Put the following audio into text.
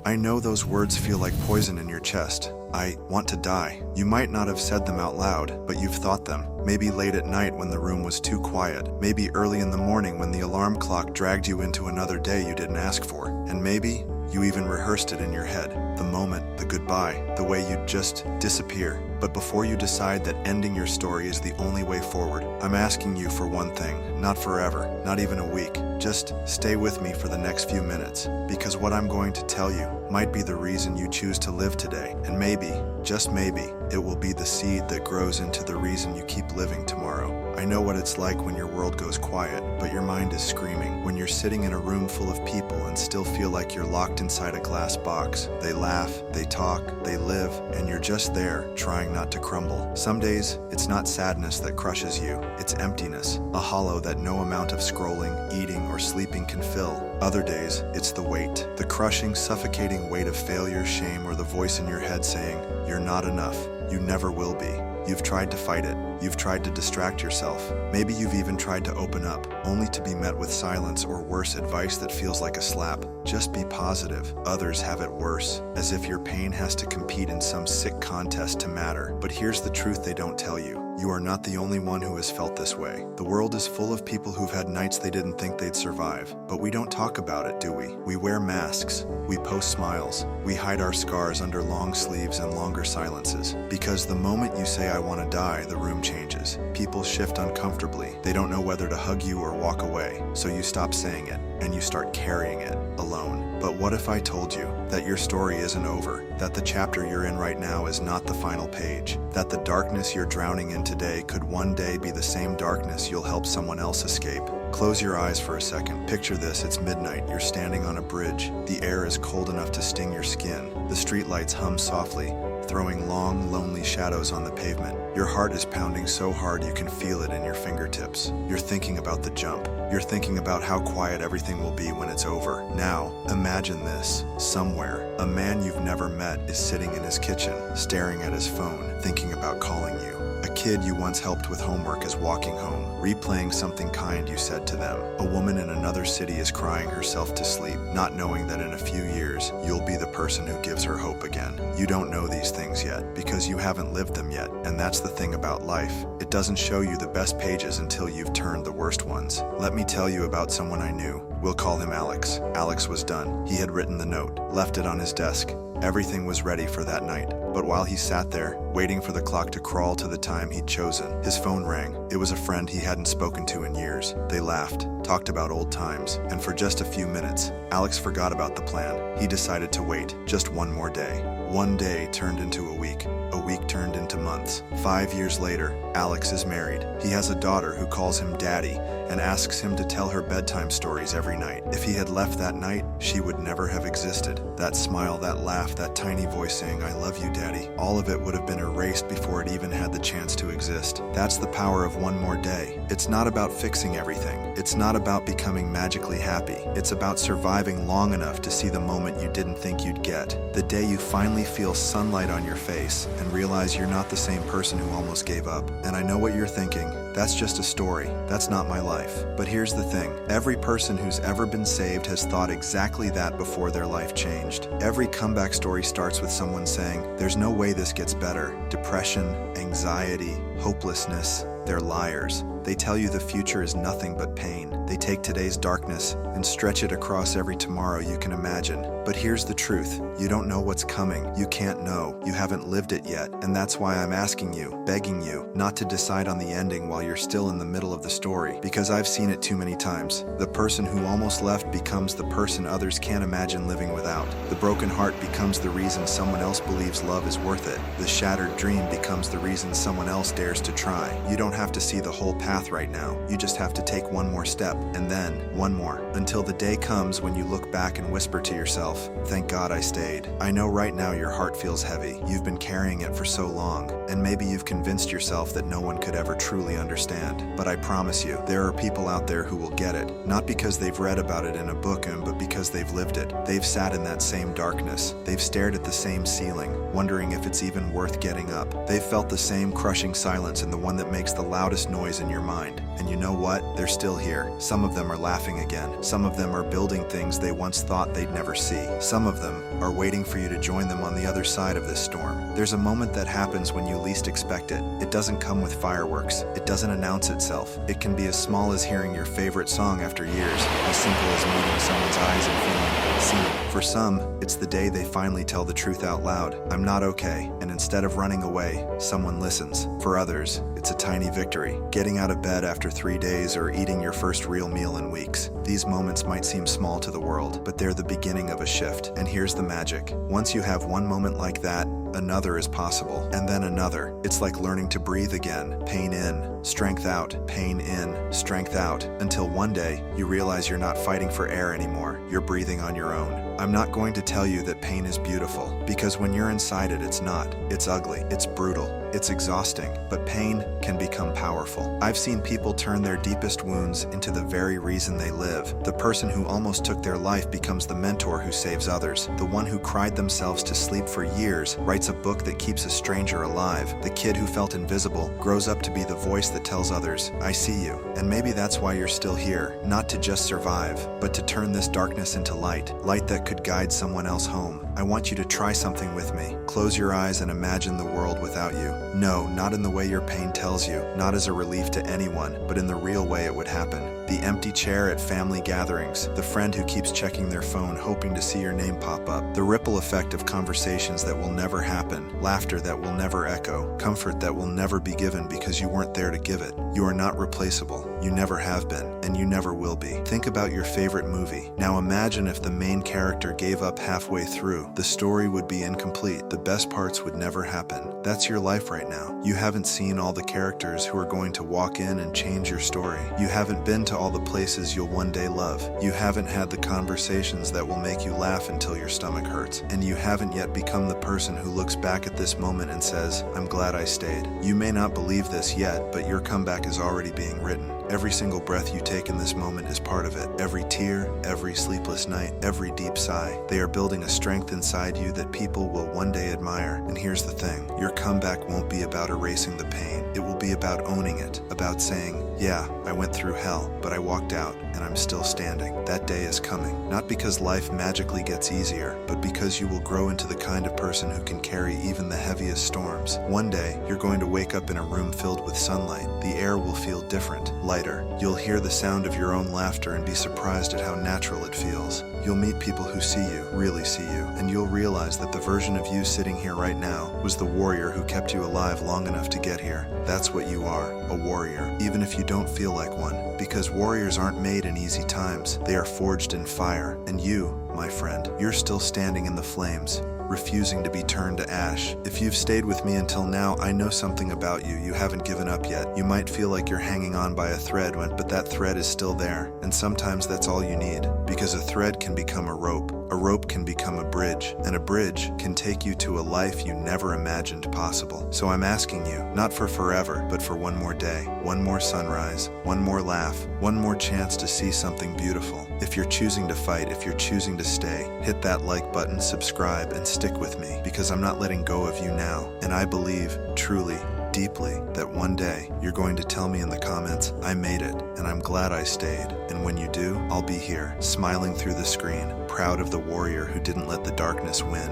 I know those words feel like poison in your chest. I want to die. You might not have said them out loud, but you've thought them. Maybe late at night when the room was too quiet. Maybe early in the morning when the alarm clock dragged you into another day you didn't ask for. And maybe you even rehearsed it in your head. The moment, the goodbye, the way you'd just disappear. But before you decide that ending your story is the only way forward, I'm asking you for one thing. Not forever, not even a week. Just stay with me for the next few minutes, because what I'm going to tell you might be the reason you choose to live today. And maybe, just maybe, it will be the seed that grows into the reason you keep living tomorrow. I know what it's like when your world goes quiet, but your mind is screaming. When you're sitting in a room full of people and still feel like you're locked inside a glass box. They laugh, they talk, they live, and you're just there, trying not to crumble. Some days, it's not sadness that crushes you, it's emptiness, a hollow that no amount of scrolling, eating, or sleeping can fill. Other days, it's the weight, the crushing, suffocating weight of failure, shame, or the voice in your head saying, "You're not enough, you never will be." You've tried to fight it. You've tried to distract yourself. Maybe you've even tried to open up, only to be met with silence or worse, advice that feels like a slap. Just be positive. Others have it worse, as if your pain has to compete in some sick contest to matter. But here's the truth they don't tell you. You are not the only one who has felt this way. The world is full of people who've had nights they didn't think they'd survive. But we don't talk about it, do we? We wear masks. We post smiles. We hide our scars under long sleeves and longer silences. Because the moment you say, "I want to die," the room changes. People shift uncomfortably. They don't know whether to hug you or walk away. So you stop saying it, and you start carrying it, alone. But what if I told you that your story isn't over? That the chapter you're in right now is not the final page? That the darkness you're drowning in today could one day be the same darkness you'll help someone else escape? Close your eyes for a second. Picture this, it's midnight, you're standing on a bridge. The air is cold enough to sting your skin. The streetlights hum softly, throwing long, lonely shadows on the pavement. Your heart is pounding so hard you can feel it in your fingertips. You're thinking about the jump. You're thinking about how quiet everything will be when it's over. Now, imagine this. Somewhere, a man you've never met is sitting in his kitchen, staring at his phone, thinking about calling you. A kid you once helped with homework is walking home, replaying something kind you said to them. A woman in another city is crying herself to sleep, not knowing that in a few years, you'll be the person who gives her hope again. You don't know these things yet, because you haven't lived them yet, and that's the thing about life. It doesn't show you the best pages until you've turned the worst ones. Let me tell you about someone I knew. We'll call him Alex. Alex was done. He had written the note, left it on his desk. Everything was ready for that night. But while he sat there, waiting for the clock to crawl to the time he'd chosen, his phone rang. It was a friend he hadn't spoken to in years. They laughed, talked about old times, and for just a few minutes, Alex forgot about the plan. He decided to wait just one more day. One day turned into a week turned into months. 5 years later, Alex is married. He has a daughter who calls him Daddy and asks him to tell her bedtime stories every night. If he had left that night, she would never have existed. That smile, that laugh, that tiny voice saying, "I love you, Daddy," all of it would have been erased before it even had the chance to exist. That's the power of one more day. It's not about fixing everything. It's not about becoming magically happy. It's about surviving long enough to see the moment you didn't think you'd get. The day you finally feel sunlight on your face and realize you're not the same person who almost gave up. And I know what you're thinking. That's just a story. That's not my life. But here's the thing. Every person who's ever been saved has thought exactly that before their life changed. Every comeback story starts with someone saying, "There's no way this gets better." Depression, anxiety, hopelessness, they're liars. They tell you the future is nothing but pain. They take today's darkness and stretch it across every tomorrow you can imagine. But here's the truth. You don't know what's coming. You can't know. You haven't lived it yet. And that's why I'm asking you, begging you, not to decide on the ending while you're still in the middle of the story. Because I've seen it too many times. The person who almost left becomes the person others can't imagine living without. The broken heart becomes the reason someone else believes love is worth it. The shattered dream becomes the reason someone else dares to try. You don't have to see the whole path right now. You just have to take one more step, and then one more, until the day comes when you look back and whisper to yourself, "Thank God I stayed." I know right now your heart feels heavy. You've been carrying it for so long, and maybe you've convinced yourself that no one could ever truly understand. But I promise you, there are people out there who will get it, not because they've read about it in a book, but because they've lived it. They've sat in that same darkness. They've stared at the same ceiling, wondering if it's even worth getting up. They've felt the same crushing silence and the one that makes the loudest noise in your mind. And you know what? They're still here, Some of them are laughing again. Some of them are building things they once thought they'd never see. Some of them are waiting for you to join them on the other side of this storm. There's a moment that happens when you least expect it. It doesn't come with fireworks. It doesn't announce itself. It can be as small as hearing your favorite song after years, as simple as meeting someone's eyes and feeling seen. For some, it's the day they finally tell the truth out loud. I'm not okay, and instead of running away, someone listens. For others, it's a tiny victory, getting out of bed after 3 days or eating your first real meal in weeks. These moments might seem small to the world, but they're the beginning of a shift. And here's the magic. Once you have one moment like that, another is possible, and then another. It's like learning to breathe again. Pain in, strength out, pain in, strength out, until one day you realize you're not fighting for air anymore. You're breathing on your own. I'm not going to tell you that pain is beautiful, because when you're inside it, it's not. It's ugly, it's brutal, it's exhausting, but pain can become powerful. I've seen people turn their deepest wounds into the very reason they live. The person who almost took their life becomes the mentor who saves others. The one who cried themselves to sleep for years writes a book that keeps a stranger alive. The kid who felt invisible grows up to be the voice that tells others, I see you. And maybe that's why you're still here, not to just survive, but to turn this darkness into light, light that could guide someone else home. I want you to try something with me. Close your eyes and imagine the world without you. No, not in the way your pain tells you, not as a relief to anyone, but in the real way it would happen. The empty chair at family gatherings, the friend who keeps checking their phone hoping to see your name pop up, the ripple effect of conversations that will never happen, laughter that will never echo, comfort that will never be given because you weren't there to give it. You are not replaceable. You never have been, and you never will be. Think about your favorite movie. Now imagine if the main character gave up halfway through. The story would be incomplete. The best parts would never happen. That's your life right now. You haven't seen all the characters who are going to walk in and change your story. You haven't been to all the places you'll one day love. You haven't had the conversations that will make you laugh until your stomach hurts. And you haven't yet become the person who looks back at this moment and says, I'm glad I stayed. You may not believe this yet, but your comeback is already being written. Every single breath you take in this moment is part of it. Every tear, every sleepless night, every deep sigh. They are building a strength inside you that people will one day admire. And here's the thing, your comeback won't be about erasing the pain. It will be about owning it, about saying, yeah, I went through hell, but I walked out and I'm still standing. That day is coming, not because life magically gets easier, but because you will grow into the kind of person who can carry even the heaviest storms. One day, you're going to wake up in a room filled with sunlight. The air will feel different, lighter. You'll hear the sound of your own laughter and be surprised at how natural it feels. You'll meet people who see you, really see you, and you'll realize that the version of you sitting here right now was the warrior who kept you alive long enough to get here. That's what you are, a warrior, even if you don't feel like one. Because warriors aren't made in easy times, they are forged in fire. And you, my friend, you're still standing in the flames, refusing to be turned to ash. If you've stayed with me until now, I know something about you. You haven't given up yet. You might feel like you're hanging on by a thread, but that thread is still there. And sometimes that's all you need, because a thread can become a rope can become a bridge, and a bridge can take you to a life you never imagined possible. So I'm asking you, not for forever, but for one more day, one more sunrise, one more laugh, one more chance to see something beautiful. If you're choosing to fight, if you're choosing to stay, hit that like button, subscribe, and stick with me, because I'm not letting go of you now. And I believe, truly, deeply, that one day you're going to tell me in the comments, I made it, and I'm glad I stayed. And when you do, I'll be here, smiling through the screen, proud of the warrior who didn't let the darkness win.